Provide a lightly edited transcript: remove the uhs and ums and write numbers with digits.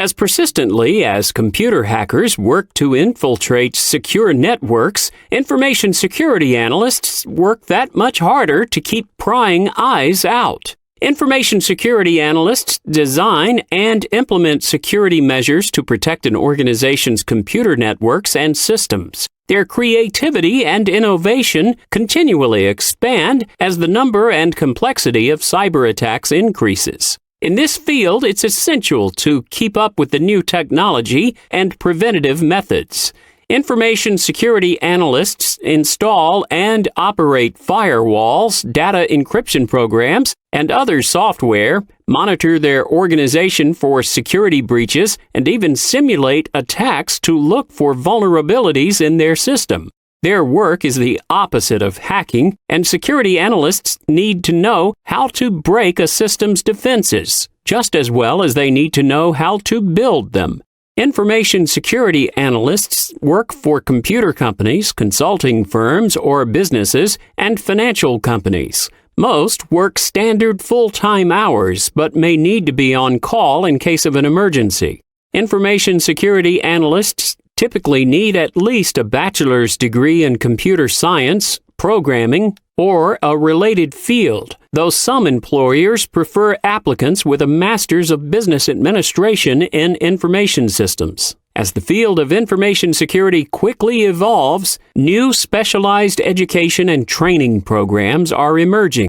As persistently as computer hackers work to infiltrate secure networks, information security analysts work that much harder to keep prying eyes out. Information security analysts design and implement security measures to protect an organization's computer networks and systems. Their creativity and innovation continually expand as the number and complexity of cyber attacks increases. In this field, it's essential to keep up with the new technology and preventative methods. Information security analysts install and operate firewalls, data encryption programs, and other software, monitor their organization for security breaches, and even simulate attacks to look for vulnerabilities in their system. Their work is the opposite of hacking, and security analysts need to know how to break a system's defenses, just as well as they need to know how to build them. Information security analysts work for computer companies, consulting firms or businesses, and financial companies. Most work standard full-time hours, but may need to be on call in case of an emergency. Information security analysts typically need at least a bachelor's degree in computer science, programming, or a related field, though some employers prefer applicants with a master's of business administration in information systems. As the field of information security quickly evolves, new specialized education and training programs are emerging.